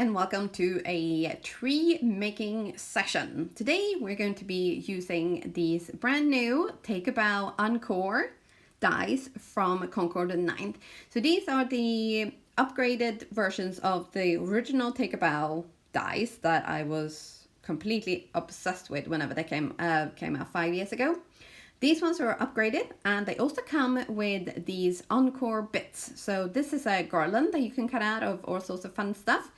and welcome to a tree making session. Today we're going to be using these brand new Take A Bough Encore dies from Concord 9th. So these are the upgraded versions of the original Take A Bough dies that I was completely obsessed with whenever they came out 5 years ago. These ones are upgraded, and they also come with these Encore bits. So this is a garland that you can cut out of all sorts of fun stuff.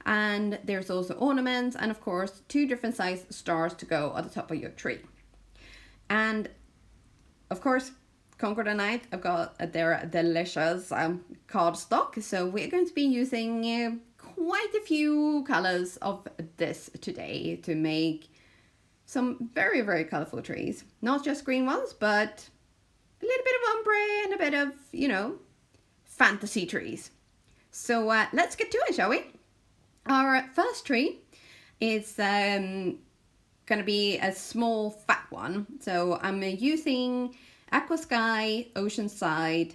And there's also ornaments and of course 2 different size stars to go at the top of your tree. And of course, Concord 9th, I've got their delicious cardstock. So we're going to be using quite a few colors of this today to make some very, very colorful trees. Not just green ones, but a little bit of ombre and a bit of, fantasy trees. So let's get to it, shall we? Our first tree is going to be a small fat one. So I'm using Aqua Sky, Oceanside,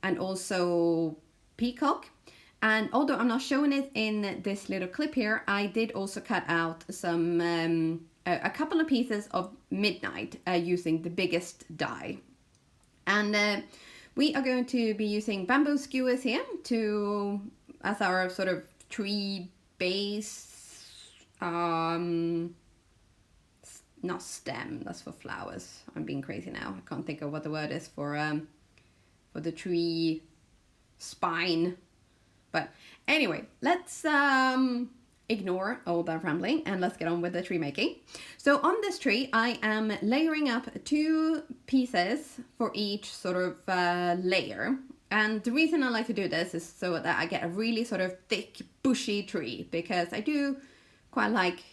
and also Peacock. And although I'm not showing it in this little clip here, I did also cut out some a couple of pieces of Midnight using the biggest die. And we are going to be using bamboo skewers here as our sort of tree base, not stem, that's for flowers. I'm being crazy now. I can't think of what the word is for the tree spine. But anyway, let's ignore all that rambling and let's get on with the tree making. So on this tree, I am layering up 2 pieces for each sort of layer. And the reason I like to do this is so that I get a really sort of thick, bushy tree, because I do quite like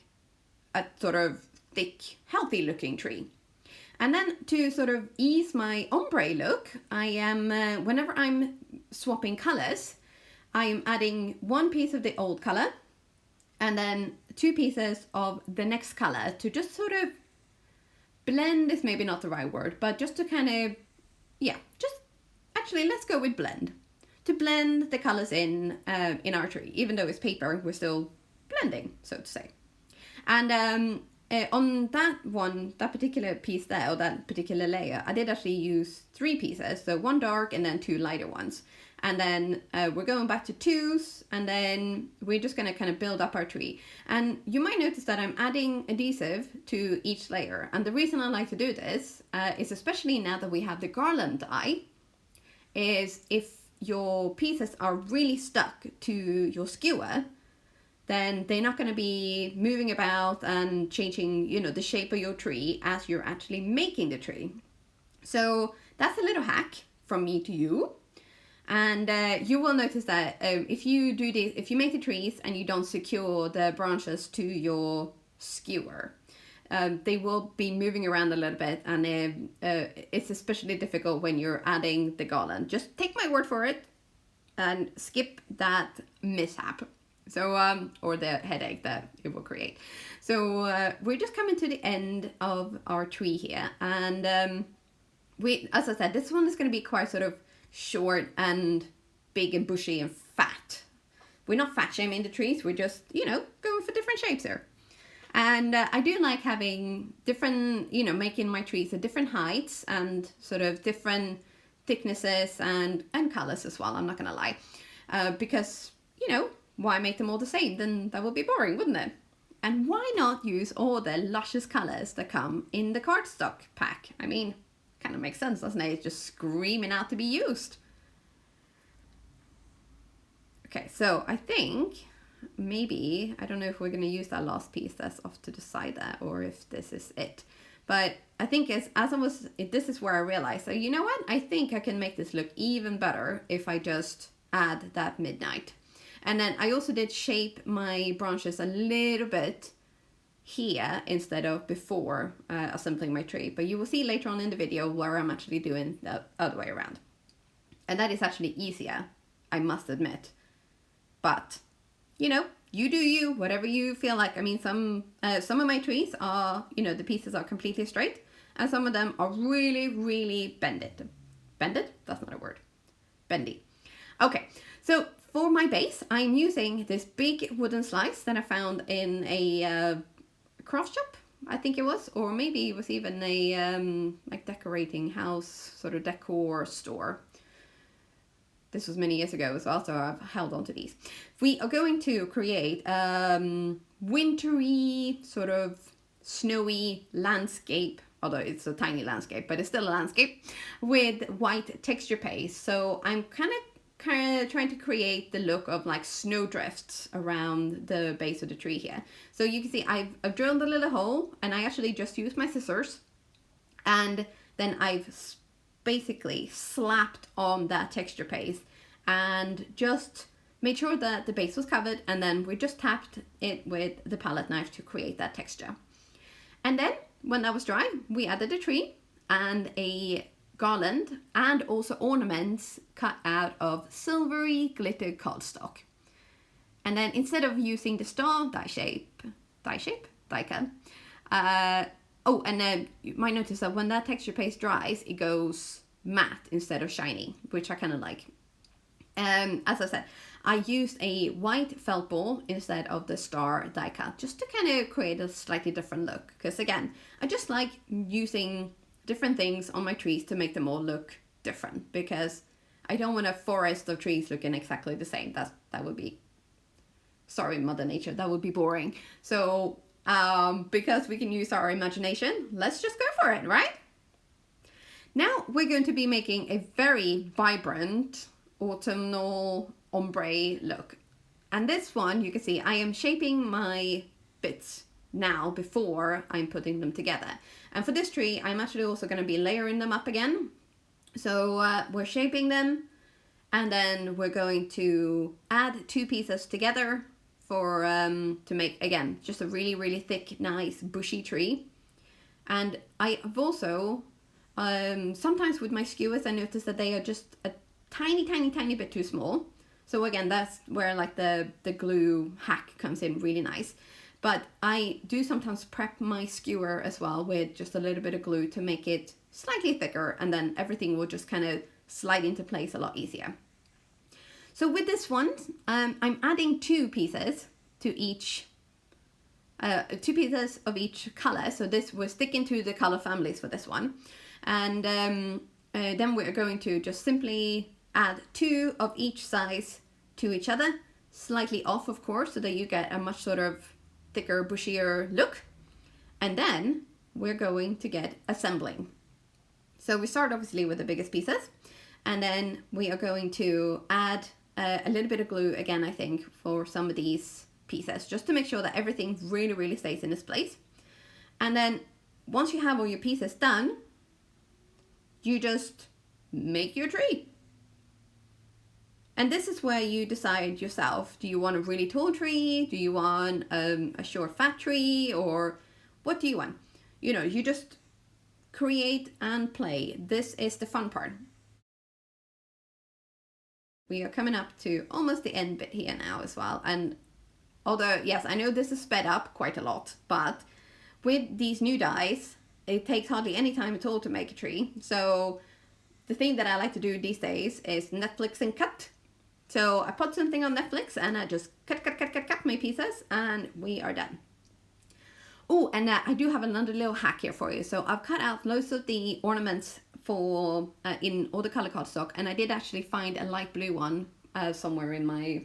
a sort of thick, healthy looking tree. And then to sort of ease my ombre look, I am, whenever I'm swapping colors, I am adding 1 piece of the old color and then 2 pieces of the next color to just sort of blend is maybe not the right word, but just to kind of, actually, let's go with blend. To blend the colors in our tree. Even though it's paper, we're still blending, so to say. And on that particular piece there, or that particular layer, I did actually use 3 pieces. So 1 dark and then 2 lighter ones. And then we're going back to 2s, and then we're just going to kind of build up our tree. And you might notice that I'm adding adhesive to each layer. And the reason I like to do this is especially now that we have the garland die, is if your pieces are really stuck to your skewer, then they're not going to be moving about and changing, the shape of your tree as you're actually making the tree. So that's a little hack from me to you. And you will notice that if you make the trees and you don't secure the branches to your skewer, they will be moving around a little bit, and it's especially difficult when you're adding the garland. Just take my word for it and skip that mishap. So, or the headache that it will create. So we're just coming to the end of our tree here. And as I said, this one is going to be quite sort of short and big and bushy and fat. We're not fat shaming the trees. We're just, going for different shapes here. And I do like having different, making my trees at different heights and sort of different thicknesses and colors as well. I'm not going to lie. Because, why make them all the same? Then that would be boring, wouldn't it? And why not use all the luscious colors that come in the cardstock pack? I mean, kind of makes sense, doesn't it? It's just screaming out to be used. Okay, so I think maybe, I don't know if we're going to use that last piece that's off to the side there, or if this is it. But I think this is where I realized, so you know what? I think I can make this look even better if I just add that Midnight. And then I also did shape my branches a little bit here instead of before assembling my tree. But you will see later on in the video where I'm actually doing the other way around. And that is actually easier, I must admit. But, you do you, whatever you feel like. I mean, some of my trees are, the pieces are completely straight. And some of them are really, really bended. Bended? That's not a word. Bendy. Okay, so For my base, I'm using this big wooden slice that I found in a craft shop, I think it was, or maybe it was even a like decorating house sort of decor store. This was many years ago as well, so I've held on to these. We are going to create wintry, sort of snowy landscape, although it's a tiny landscape, but it's still a landscape, with white texture paste. So I'm kind of trying to create the look of like snowdrifts around the base of the tree here. So you can see I've drilled a little hole, and I actually just used my scissors, and then I've basically slapped on that texture paste and just made sure that the base was covered, and then we just tapped it with the palette knife to create that texture. And then when that was dry, we added a tree and a garland and also ornaments cut out of silvery glittered cardstock. And then instead of using the star die cut, oh, and you might notice that when that texture paste dries, it goes matte instead of shiny, which I kind of like. As I said, I used a white felt ball instead of the star die cut, just to kind of create a slightly different look. Because again, I just like using different things on my trees to make them all look different, because I don't want a forest of trees looking exactly the same. That would be, sorry, Mother Nature, that would be boring. So because we can use our imagination, let's just go for it, right? Now we're going to be making a very vibrant autumnal ombre look. And this one, you can see I am shaping my bits now before I'm putting them together. And for this tree, I'm actually also going to be layering them up again. So we're shaping them, and then we're going to add two pieces together for to make, again, just a really, really thick, nice, bushy tree. And I've also, sometimes with my skewers, I notice that they are just a tiny bit too small. So again, that's where like the glue hack comes in really nice. But I do sometimes prep my skewer as well with just a little bit of glue to make it slightly thicker, and then everything will just kind of slide into place a lot easier. So with this one, I'm adding two pieces to each, 2 pieces of each color. So this we're sticking to the color families for this one. And then we're going to just simply add 2 of each size to each other, slightly off, of course, so that you get a much sort of thicker, bushier look. And then we're going to get assembling. So we start obviously with the biggest pieces, and then we are going to add a little bit of glue again, I think, for some of these pieces, just to make sure that everything really, really stays in its place. And then once you have all your pieces done, you just make your tree. And this is where you decide yourself, do you want a really tall tree? Do you want a short fat tree? Or what do you want? You know, you just create and play. This is the fun part. We are coming up to almost the end bit here now as well. And although, yes, I know this is sped up quite a lot, but with these new dies, it takes hardly any time at all to make a tree. So the thing that I like to do these days is Netflix and cut. So I put something on Netflix and I just cut my pieces, and we are done. Oh, and I do have another little hack here for you. So I've cut out loads of the ornaments for in all the color cardstock, and I did actually find a light blue one somewhere in my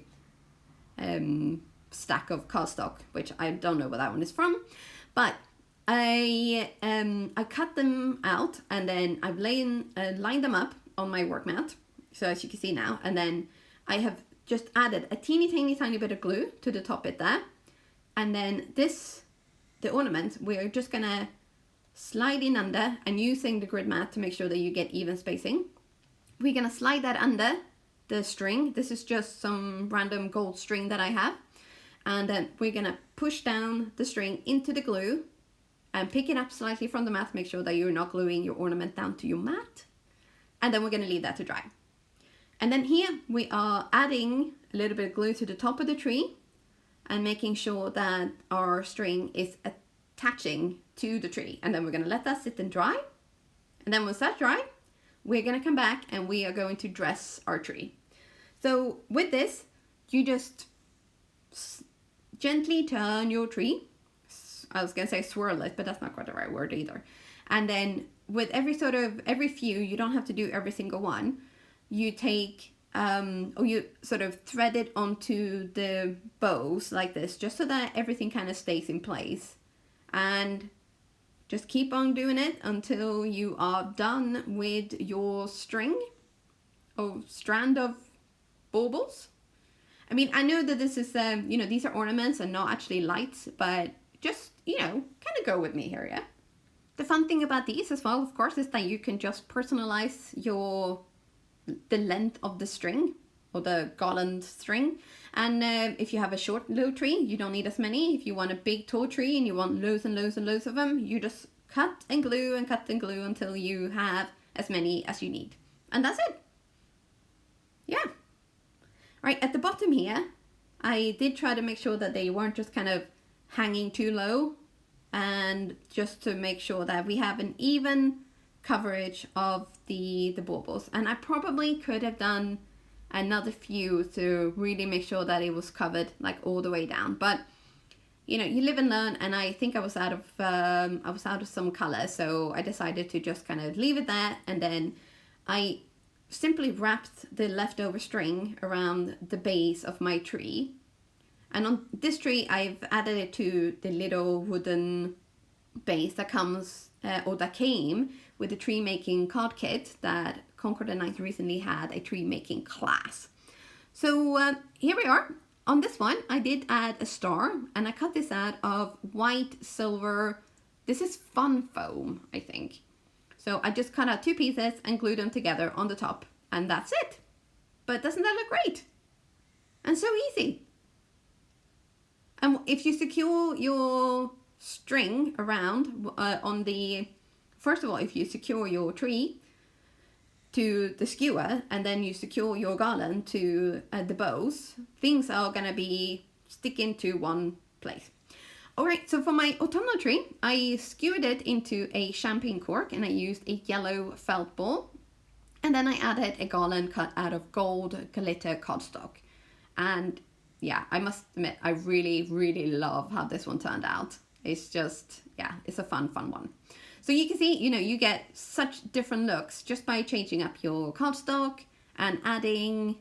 stack of cardstock, which I don't know where that one is from, but I cut them out, and then I've lined them up on my work mat, so as you can see now, and then I have just added a tiny bit of glue to the top bit there, and then the ornament, we're just gonna slide in under, and using the grid mat to make sure that you get even spacing, we're gonna slide that under the string. This is just some random gold string that I have, and then we're gonna push down the string into the glue and pick it up slightly from the mat, make sure that you're not gluing your ornament down to your mat, and then we're gonna leave that to dry. And then here we are adding a little bit of glue to the top of the tree and making sure that our string is attaching to the tree. And then we're gonna let that sit and dry. And then once that's dry, we're gonna come back and we are going to dress our tree. So with this, you just gently turn your tree. I was going to say swirl it, but that's not quite the right word either. And then with every few, you don't have to do every single one. You take, or you sort of thread it onto the bows like this, just so that everything kind of stays in place. And just keep on doing it until you are done with your string or strand of baubles. I mean, I know that this is, these are ornaments and not actually lights, but just, kind of go with me here, yeah? The fun thing about these as well, of course, is that you can just personalize the length of the string or the garland string. And if you have a short, low tree, you don't need as many. If you want a big, tall tree and you want loads and loads and loads of them, you just cut and glue until you have as many as you need. And that's it. Yeah. Right, at the bottom here, I did try to make sure that they weren't just kind of hanging too low, and just to make sure that we have an even coverage of the baubles. And I probably could have done another few to really make sure that it was covered like all the way down, but you live and learn, and I think I was out of some color, so I decided to just kind of leave it there. And then I simply wrapped the leftover string around the base of my tree. And on this tree, I've added it to the little wooden base that comes, or that came with the tree making card kit that Concord 9th recently had a tree making class. So here we are. On this one, I did add a star, and I cut this out of white, silver. This is fun foam, I think. So I just cut out 2 pieces and glued them together on the top, and that's it. But doesn't that look great? And so easy. And if you secure your string around first of all, if you secure your tree to the skewer, and then you secure your garland to the bows, things are going to be sticking to one place. All right, so for my autumnal tree, I skewered it into a champagne cork, and I used a yellow felt ball. And then I added a garland cut out of gold glitter cardstock. And yeah, I must admit, I really, really love how this one turned out. It's just, yeah, it's a fun one. So you can see, you get such different looks just by changing up your cardstock and adding,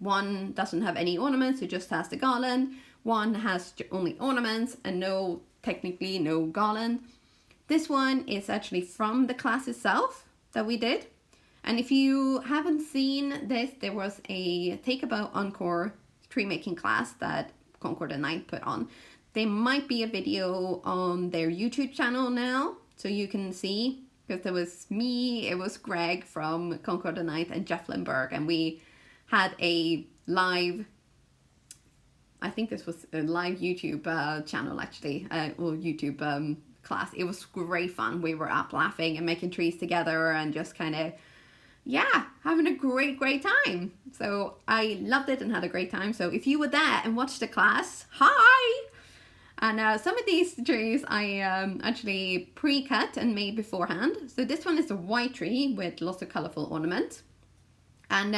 one doesn't have any ornaments, it just has the garland. One has only ornaments and technically no garland. This one is actually from the class itself that we did. And if you haven't seen this, there was a A Bough Encore tree making class that Concord 9th put on. There might be a video on their YouTube channel now, so you can see, because there was me, it was Greg from Concord 9th, and Jeff Lindbergh, and we had a live, I think this was a live YouTube channel actually, or YouTube class. It was great fun. We were up laughing and making trees together and just kind of, having a great time. So I loved it and had a great time. So if you were there and watched the class, hi! And some of these trees I actually pre-cut and made beforehand. So this one is a white tree with lots of colorful ornaments. And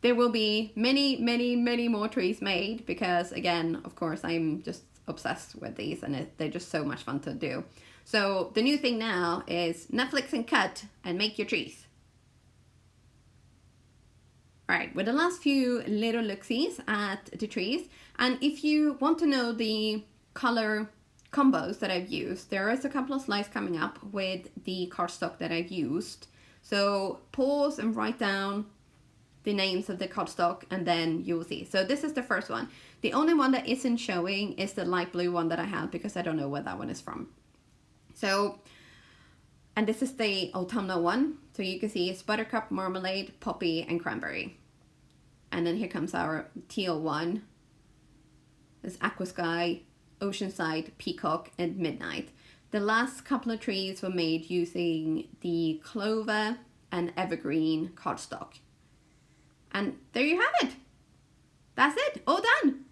there will be many more trees made, because again, of course, I'm just obsessed with these, and they're just so much fun to do. So the new thing now is Netflix and cut and make your trees. Alright, with the last few little looksies at the trees, and if you want to know the color combos that I've used, there is a couple of slides coming up with the cardstock that I've used. So pause and write down the names of the cardstock, and then you will see. So this is the first one. The only one that isn't showing is the light blue one that I have, because I don't know where that one is from. So, and this is the autumnal one. So you can see it's buttercup, marmalade, poppy, and cranberry. And then here comes our teal one. There's aqua sky, oceanside, peacock, and midnight. The last couple of trees were made using the clover and evergreen cardstock. And there you have it. That's it, all done.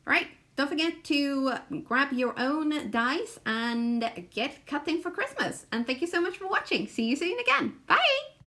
Right, don't forget to grab your own dies and get cutting for Christmas. And thank you so much for watching. See you soon again. Bye.